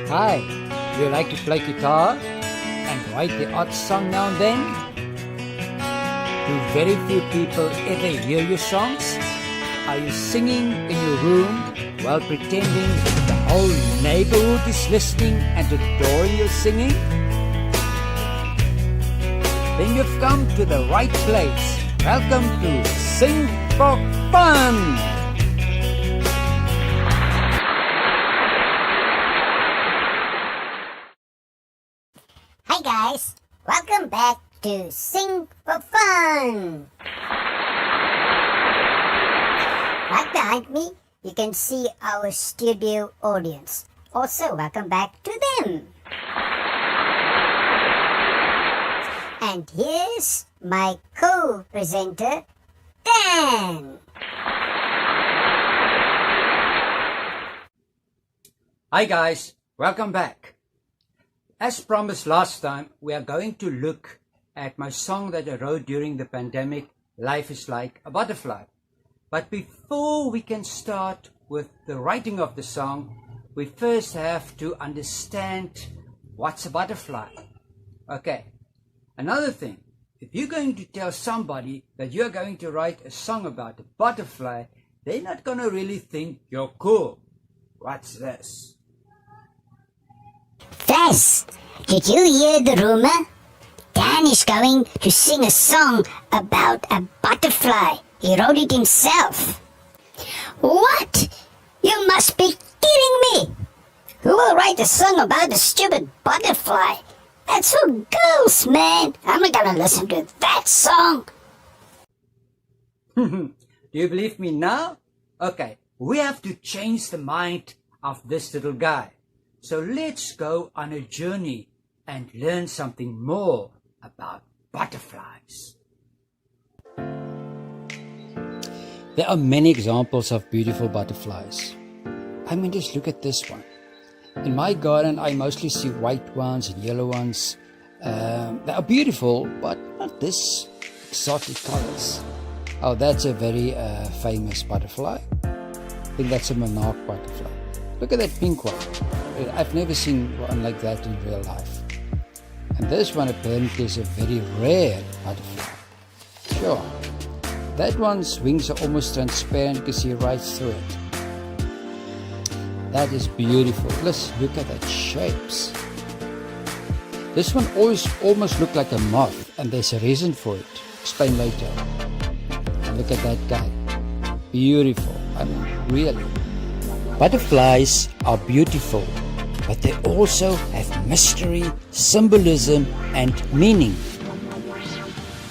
Hi, do you like to play guitar and write the odd song now and then? Do very few people ever hear your songs? Are you singing in your room while pretending the whole neighborhood is listening and adoring your singing? Then you've come to the right place. Welcome to Sing for Fun! Hi guys, welcome back to Sing for Fun! Right behind me, you can see our studio audience. Also, welcome back to them! And here's my co-presenter, Dan! Hi guys, welcome back. As promised last time, we are going to look at my song that I wrote during the pandemic, Life is Like a Butterfly. But before we can start with the writing of the song, we first have to understand what's a butterfly. Okay, another thing, if you're going to tell somebody that you're going to write a song about a butterfly, they're not going to really think you're cool. What's this? Faz, did you hear the rumor? Dan is going to sing a song about a butterfly. He wrote it himself. What? You must be kidding me! Who will write a song about a stupid butterfly? That's for girls, man. I'm not gonna listen to that song. Do you believe me now? Okay, we have to change the mind of this little guy. So let's go on a journey and learn something more about butterflies. There are many examples of beautiful butterflies. I mean, just look at this one. In my garden, I mostly see white ones and yellow ones. They are beautiful, but not this exotic colors. Oh, that's a very famous butterfly. I think that's a monarch butterfly. Look at that pink one. I've never seen one like that in real life. And this one apparently is a very rare butterfly. Sure. That one's wings are almost transparent. You can see right through it. That is beautiful. Let's look at that shapes. This one almost looked like a moth, and there's a reason for it. Explain later. And look at that guy. Beautiful. I mean, really. Butterflies are beautiful, but they also have mystery, symbolism, and meaning.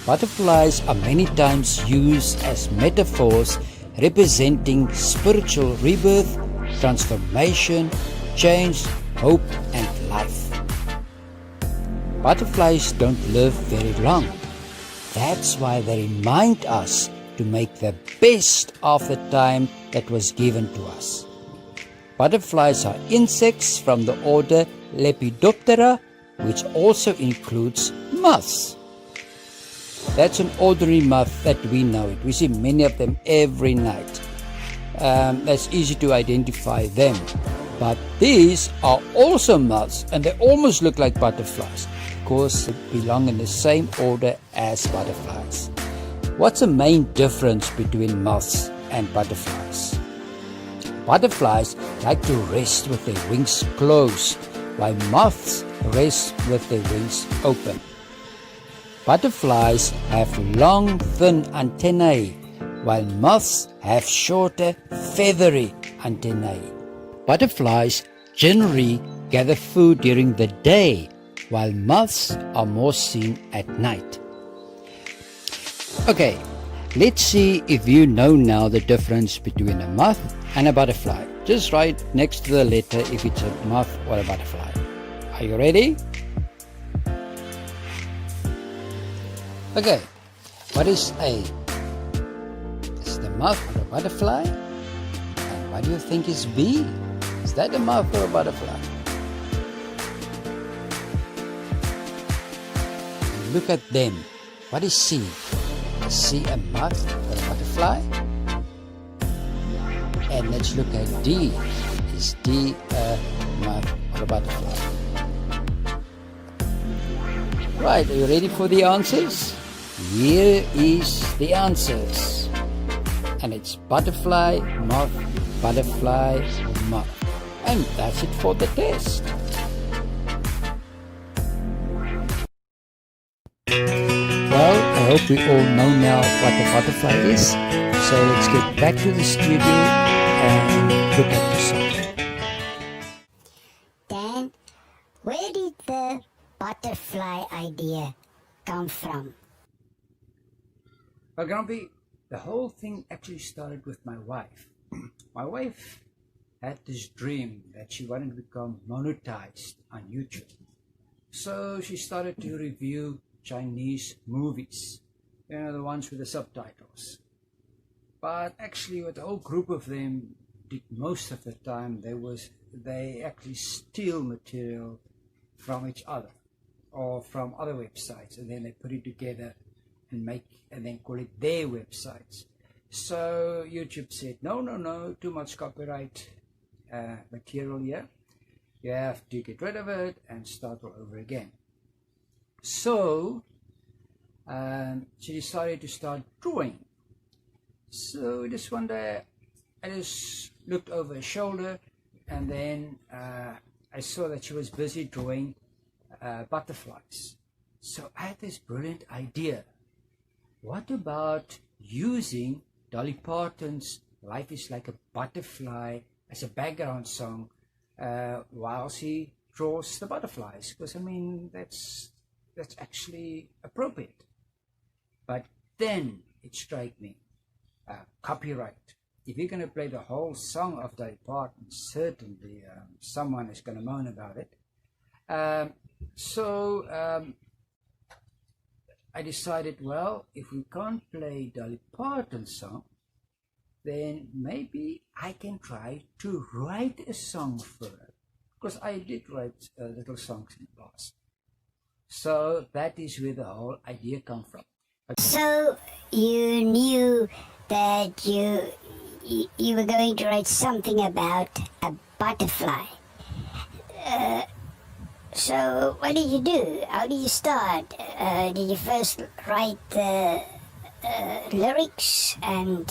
Butterflies are many times used as metaphors representing spiritual rebirth, transformation, change, hope, and life. Butterflies don't live very long. That's why they remind us to make the best of the time that was given to us. Butterflies are insects from the order Lepidoptera, which also includes moths. That's an ordinary moth that we know it. We see many of them every night. That's easy to identify them. But these are also moths, and they almost look like butterflies because they belong in the same order as butterflies. What's the main difference between moths and butterflies? Butterflies like to rest with their wings closed, while moths rest with their wings open. Butterflies have long, thin antennae, while moths have shorter, feathery antennae. Butterflies generally gather food during the day, while moths are more seen at night. Okay, let's see if you know now the difference between a moth and a butterfly. Just write next to the letter if it's a moth or a butterfly. Are you ready? Okay, what is A? Is it a moth or a butterfly? And what do you think is B? Is that a moth or a butterfly? And look at them. What is C? Is C a moth or a butterfly? And let's look at D. Is D a moth the butterfly. Right, are you ready for the answers? Here is the answers. And it's butterfly, moth, butterfly, moth. And that's it for the test. Well, I hope we all know now what the butterfly is. So let's get back to the studio and look at the song. Dan, where did the butterfly idea come from? Well, Grumpy, the whole thing actually started with my wife. My wife had this dream that she wanted to become monetized on YouTube. So she started to review Chinese movies, you know, the ones with the subtitles. But actually what a whole group of them did most of the time, they actually steal material from each other or from other websites, and then they put it together and then call it their websites. So YouTube said, no, too much copyright material here. You have to get rid of it and start all over again. So she decided to start drawing. So this one day I just looked over her shoulder, and then I saw that she was busy drawing butterflies. So I had this brilliant idea. What about using Dolly Parton's Life is Like a Butterfly as a background song while she draws the butterflies? Because I mean, that's actually appropriate. But then it struck me, copyright. If you're going to play the whole song of Dolly Parton, certainly someone is going to moan about it. So I decided, well, if we can't play Dolly Parton's song, then maybe I can try to write a song for her. Because I did write little songs in the past. So that is where the whole idea come from. Okay. So you knew that you were going to write something about a butterfly. So what did you do? How did you start? Did you first write the lyrics and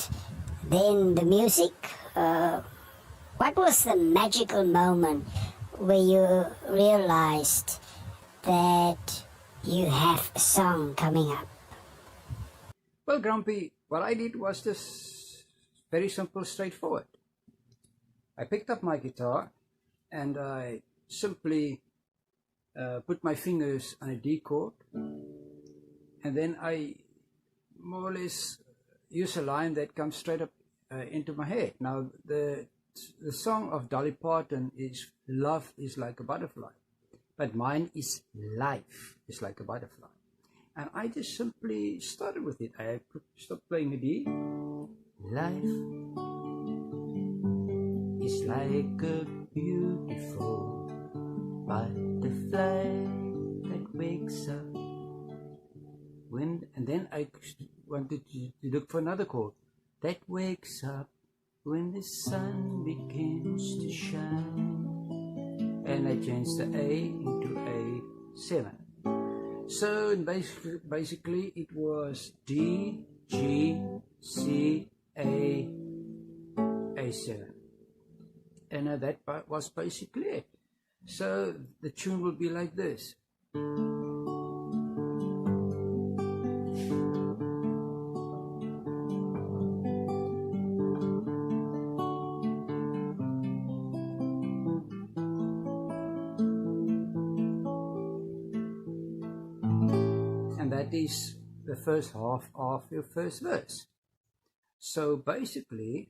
then the music? What was the magical moment where you realized that you have a song coming up? Well, Grumpy, what I did was just very simple, straightforward. I picked up my guitar and I simply put my fingers on a D chord, and then I more or less use a line that comes straight up into my head. Now, the song of Dolly Parton is Love is Like a Butterfly, but mine is Life is Like a Butterfly. And I just simply started with it. I stopped playing the D. Life is like a beautiful butterfly that wakes up and then I wanted to look for another chord that wakes up when the sun begins to shine, and I changed the A into A7. So basically it was D, G, C, A, A7, and that was basically it. So the tune will be like this. And that is the first half of your first verse. So basically,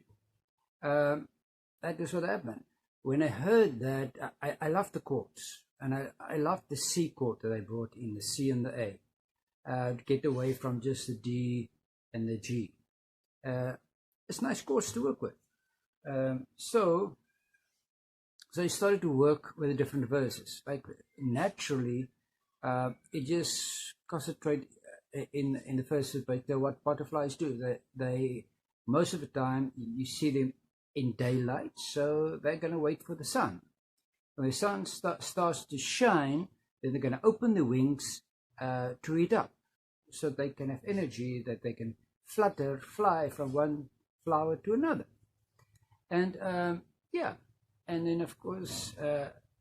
that is what happened. When I heard that, I loved the chords, and I loved the C chord that I brought in, the C and the A, to get away from just the D and the G. It's nice chords to work with. So I started to work with the different verses. Like naturally, it just concentrate in the first verse. But what butterflies do, they most of the time you see them in daylight, so they're going to wait for the sun. When the sun starts to shine, then they're going to open the wings to heat up, so they can have energy, that they can fly from one flower to another. And and then of course,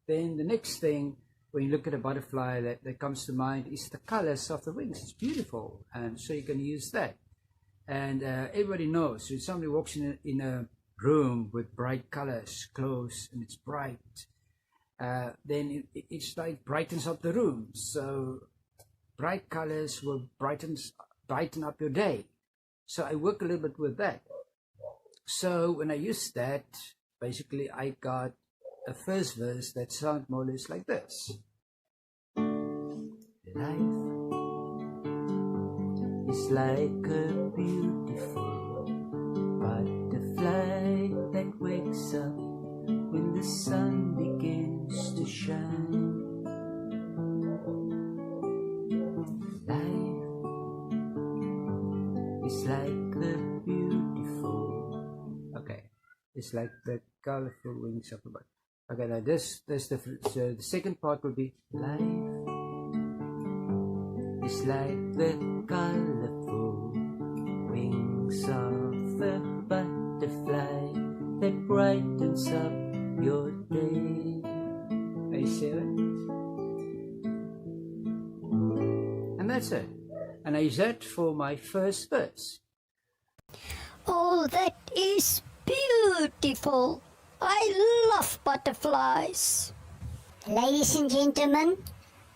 then the next thing, when you look at a butterfly, that comes to mind is the colors of the wings. It's beautiful, and so you can use that. And everybody knows, when somebody walks in a room with bright colors, clothes, and it's bright, then it's like brightens up the room. So bright colors will brighten up your day. So I work a little bit with that. So when I used that, basically I got a first verse that sounds more or less like this. Life is like a beautiful butterfly that wakes up when the sun begins to shine. Life is like the beautiful, it's like the colorful wings of a bird. Okay, now this the second part will be life is like the colorful wings of a butterfly that brightens up your day. Are you see that? And that's it. And I use that for my first verse. Oh, that is beautiful. I love butterflies. Ladies and gentlemen,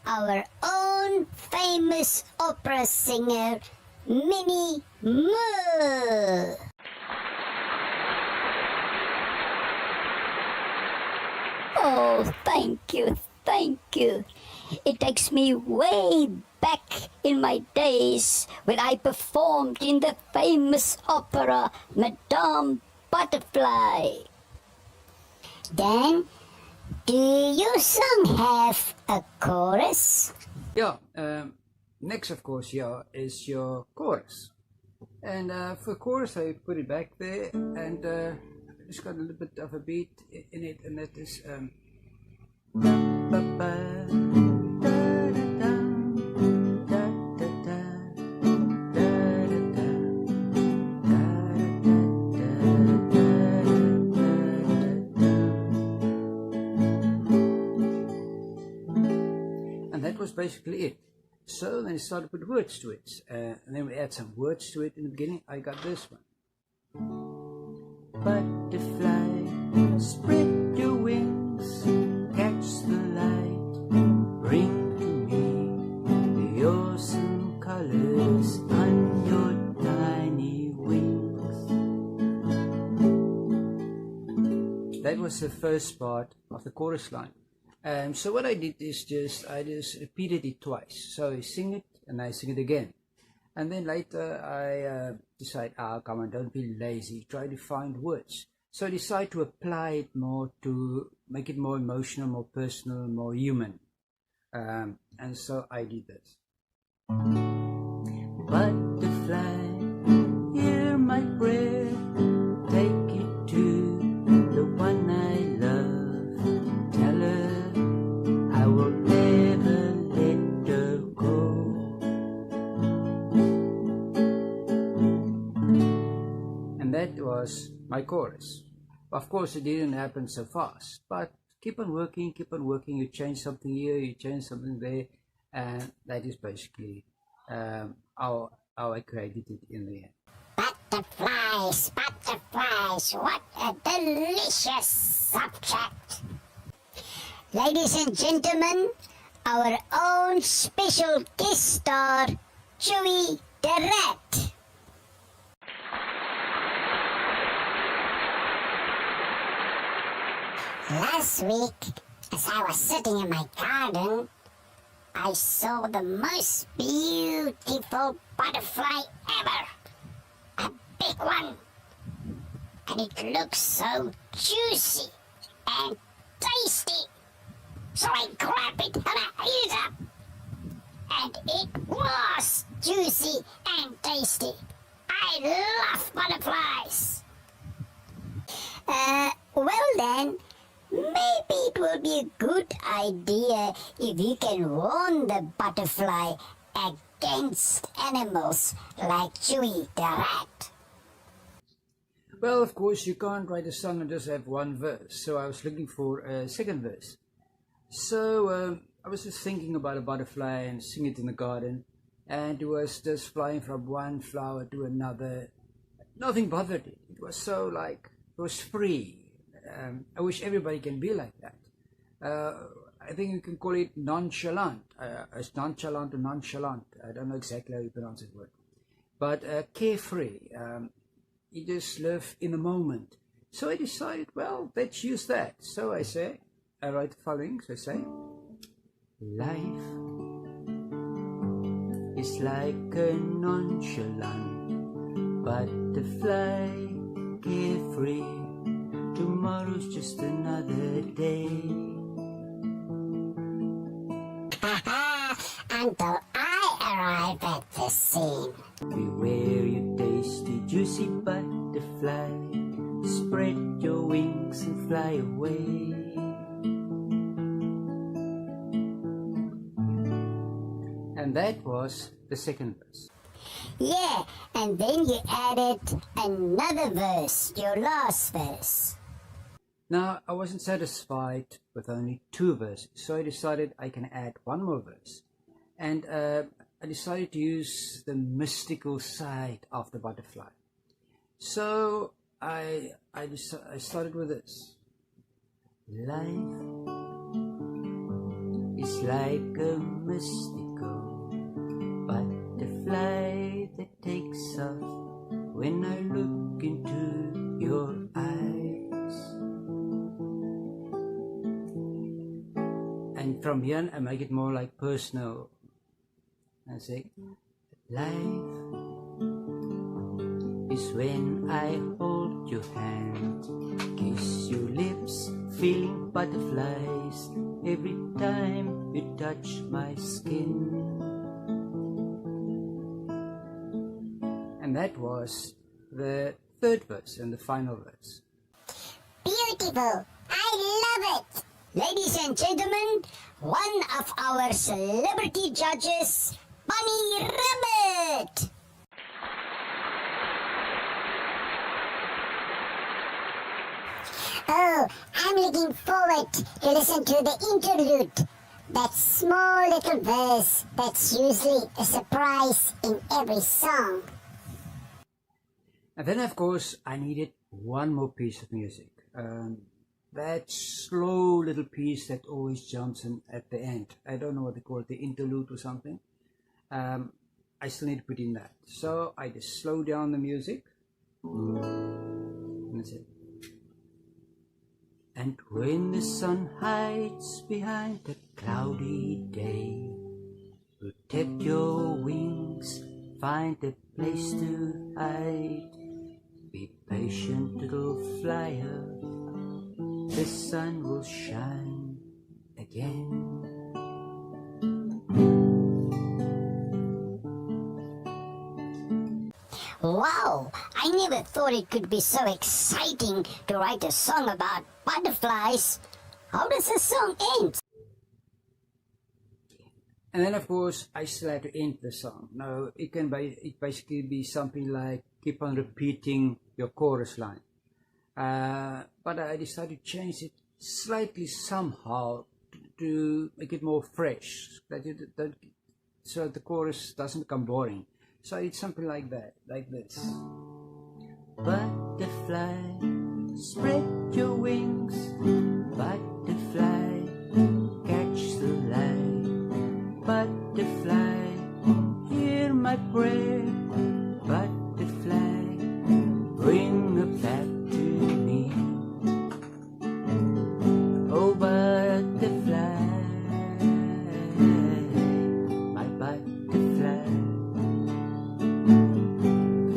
our own famous opera singer, Minnie Moore. Oh, thank you, thank you. It takes me way back in my days when I performed in the famous opera Madame Butterfly. Dan, do your song have a chorus? Yeah, next of course, is your chorus. And for chorus, I put it back there, and it's got a little bit of a beat in it, and that is and that was basically it. So then I started to put words to it, and then we add some words to it. In the beginning, I got this one. Butterfly, spread your wings, catch the light, bring to me the awesome colors on your tiny wings. That was the first part of the chorus line. So what I did is I just repeated it twice. So I sing it and I sing it again. And then later I decide, come on, don't be lazy. Try to find words. So I decide to apply it more, to make it more emotional, more personal, more human. And so I did this. Butterfly, hear my prayer. Take it to the one I love. Tell her I will never let her go. And that was my chorus. Of course, it didn't happen so fast, but keep on working, you change something here, you change something there, and that is basically how I created it in the end. Butterflies, butterflies, what a delicious subject. Ladies and gentlemen, our own special guest star, Chewy the Rat. Last week, as I was sitting in my garden, I saw the most beautiful butterfly ever. A big one. And it looks so juicy and tasty. So I grabbed it and I ate it up. And it was juicy and tasty. I love butterflies. Well then, maybe it will be a good idea if you can warn the butterfly against animals like Chewy the rat. Well, of course, you can't write a song and just have one verse, so I was looking for a second verse. So I was just thinking about a butterfly and seeing it in the garden, and it was just flying from one flower to another. Nothing bothered it. It was so like, it was free. I wish everybody can be like that. I think you can call it nonchalant. It's nonchalant or nonchalant. I don't know exactly how you pronounce that word. But carefree. You just live in the moment. So I decided, well, let's use that. So I write the following. So I say, life is like a nonchalant butterfly, carefree. Tomorrow's just another day. Until I arrive at the scene. Beware, you tasty, juicy butterfly. Spread your wings and fly away. And that was the second verse. Yeah, and then you added another verse, your last verse. Now, I wasn't satisfied with only 2 verses, so I decided I can add one more verse. And I decided to use the mystical side of the butterfly. So I started with this. Life is like a mystical butterfly that takes off when I look into your eyes. And from here I make it more like personal. I say, life is when I hold your hand, kiss your lips, feeling butterflies every time you touch my skin. And that was the third verse and the final verse. Beautiful. I love it. Ladies and gentlemen, one of our celebrity judges, Bunny Rabbit. Oh, I'm looking forward to listen to the interlude. That small little verse that's usually a surprise in every song. And then, of course, I needed one more piece of music. That slow little piece that always jumps in at the end. I don't know what they call it, the interlude or something. I still need to put in that. So I just slow down the music. And that's it. And when the sun hides behind a cloudy day, protect your wings, find a place to hide. Be patient, little flyer, the sun will shine again. Wow, I never thought it could be so exciting to write a song about butterflies. How does the song end? And then, of course, I still had to end the song. Now, it can basically be something like keep on repeating your chorus line. But I decided to change it slightly somehow to make it more fresh, so the chorus doesn't become boring. So I did something like that, like this. Butterfly, spread your wings. Butterfly, catch the light. Butterfly, hear my prayer. Butterfly, bring her back to me. Oh, butterfly, my butterfly.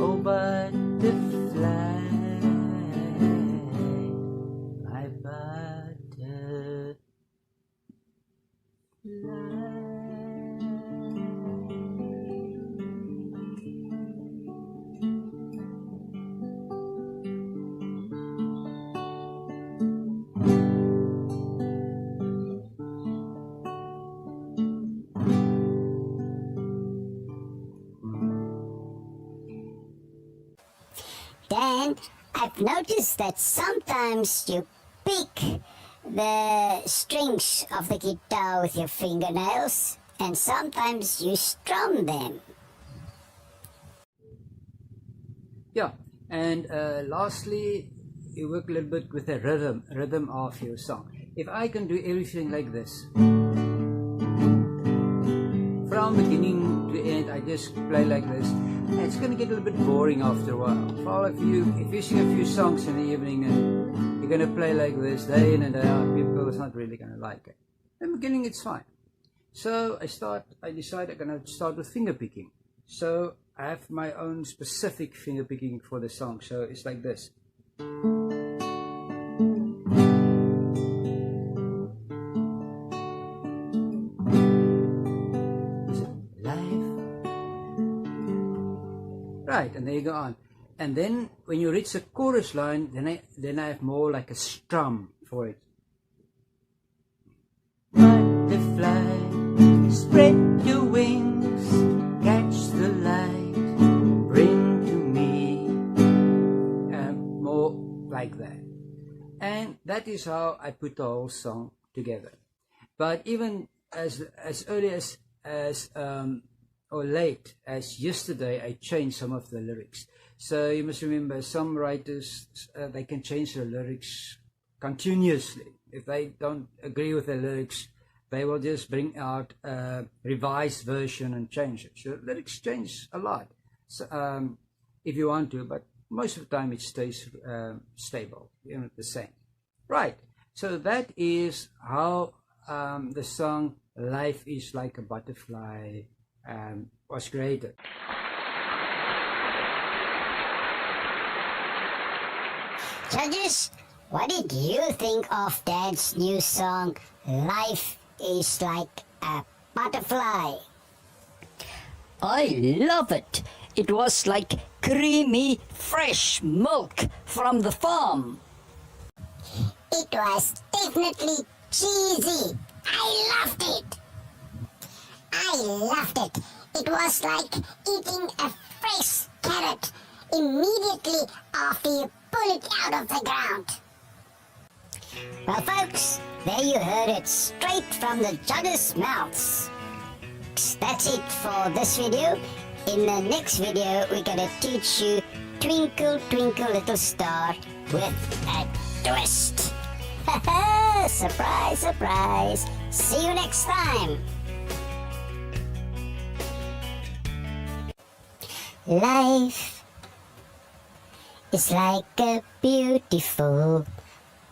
Oh, butterfly, my butterfly. Dan, I've noticed that sometimes you pick the strings of the guitar with your fingernails, and sometimes you strum them. Yeah, and lastly, you work a little bit with the rhythm of your song. If I can do everything like this, from beginning to end, I just play like this, it's going to get a little bit boring after a while. For all of you, if you sing a few songs in the evening and you're going to play like this day in and day out, people is not really going to like it. In the beginning, it's fine. So I decided I'm going to start with finger picking. So I have my own specific finger picking for the song. So it's like this. Right, and there you go on. And then when you reach the chorus line, then I have more like a strum for it. Butterfly, spread your wings, catch the light, bring to me. More like that. And that is how I put the whole song together. But even as early as or late as yesterday, I changed some of the lyrics. So you must remember, some writers, they can change the lyrics continuously. If they don't agree with the lyrics, they will just bring out a revised version and change it. So lyrics change a lot, so, if you want to, but most of the time it stays stable, the same. Right, so that is how the song Life is Like a Butterfly was created. Judges, what did you think of Dad's new song, Life is Like a Butterfly? I love it. It was like creamy, fresh milk from the farm. It was definitely cheesy. I loved it. It was like eating a fresh carrot immediately after you pull it out of the ground. Well, folks, there you heard it straight from the judges' mouths. That's it for this video. In the next video, we're gonna teach you Twinkle Twinkle Little Star with a twist. Surprise, surprise. See you next time. Life is like a beautiful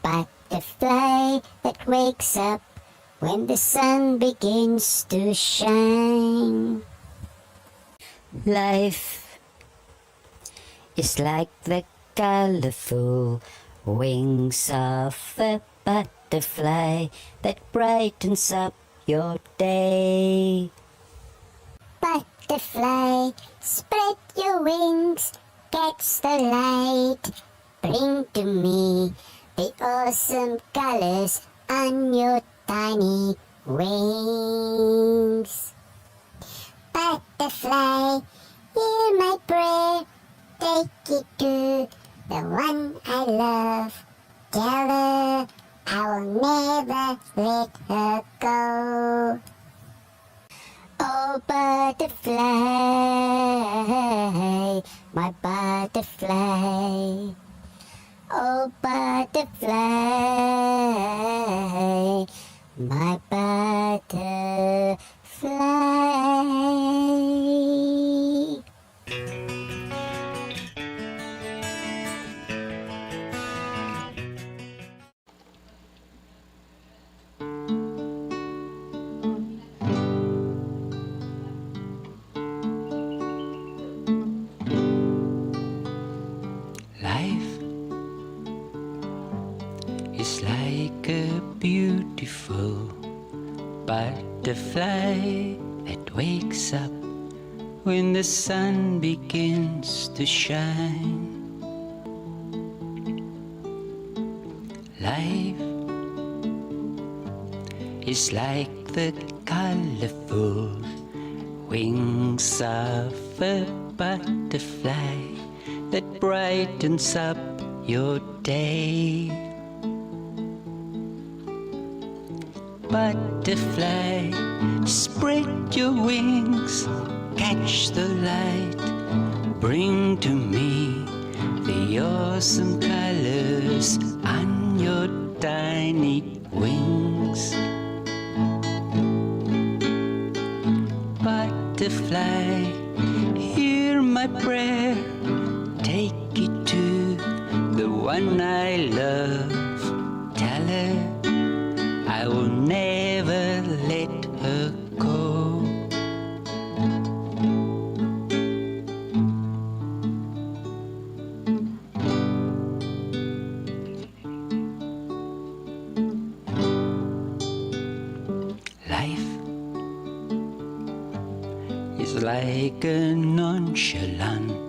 butterfly that wakes up when the sun begins to shine. Life is like the colorful wings of a butterfly that brightens up your day. Butterfly, spread your wings, catch the light, bring to me the awesome colors on your tiny wings. Butterfly, hear my prayer, take it to the one I love. Tell her I will never let her go. Oh, butterfly, my butterfly. Oh, butterfly, my butterfly. Life is like a beautiful butterfly that wakes up when the sun begins to shine. Life is like the colorful wings of a butterfly that brightens up your day. Butterfly, spread your wings, catch the light, bring to me the awesome colors on your tiny wings. Butterfly, hear my prayer, take it to the one I love. Tell her I will never let her go. Life is like a nonchalant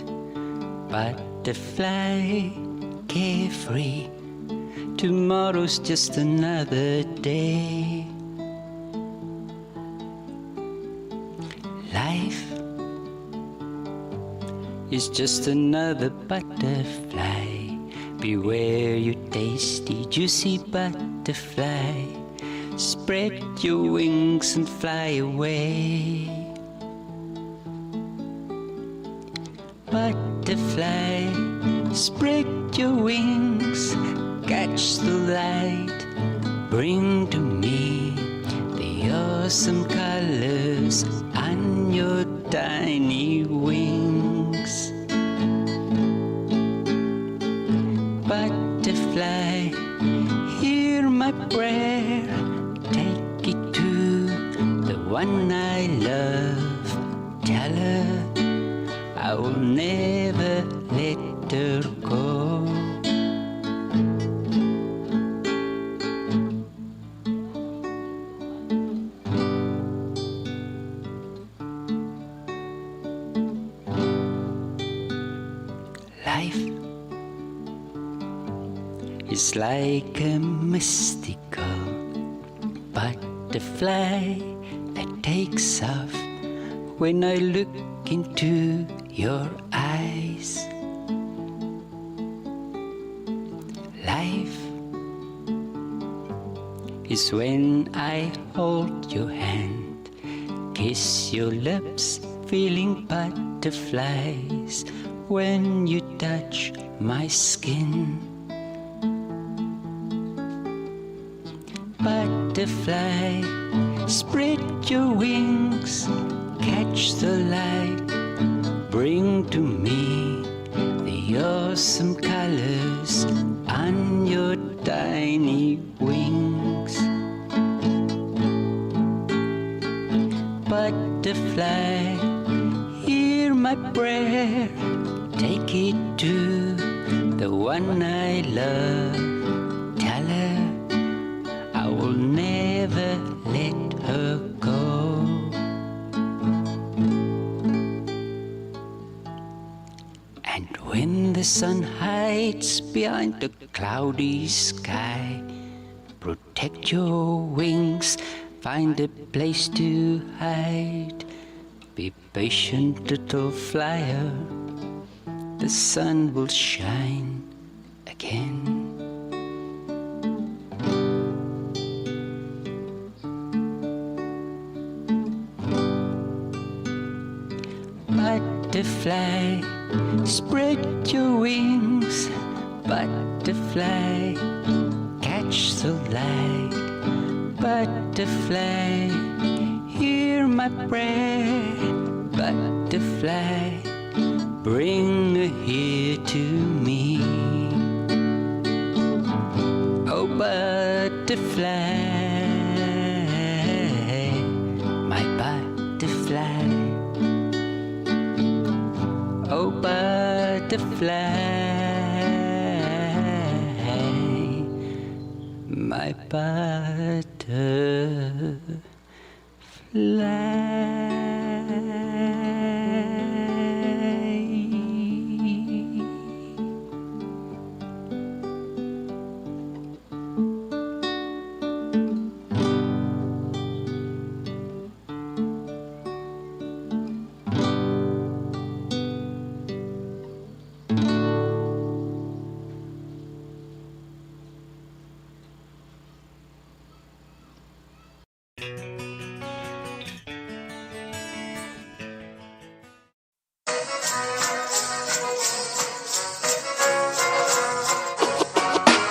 butterfly, carefree. Tomorrow's just another day. Life is just another butterfly. Beware you tasty, juicy butterfly. Spread your wings and fly away. Butterfly, spread your wings, catch the light, bring to me the awesome colors on your tiny wings. Butterfly, hear my prayer, take it to the one I love. Tell her I will never let her go. Life is like a mystical butterfly that takes off when I look into your eyes. Life is when I hold your hand, kiss your lips, feeling butterflies when you touch my skin. Butterfly, spread your wings, catch the light, bring to me the awesome colors on your tiny wings. Butterfly, hear my prayer, take it to the one I love. Tell her I will never let her go. And when the sun hides behind the cloudy sky, protect your wings, find a place to hide. Be patient, little flyer, the sun will shine again. Butterfly, spread your wings, butterfly, catch the light. Butterfly, hear my prayer, butterfly, bring her here to me. Oh, butterfly, my butterfly. Oh, butterfly, my butterfly.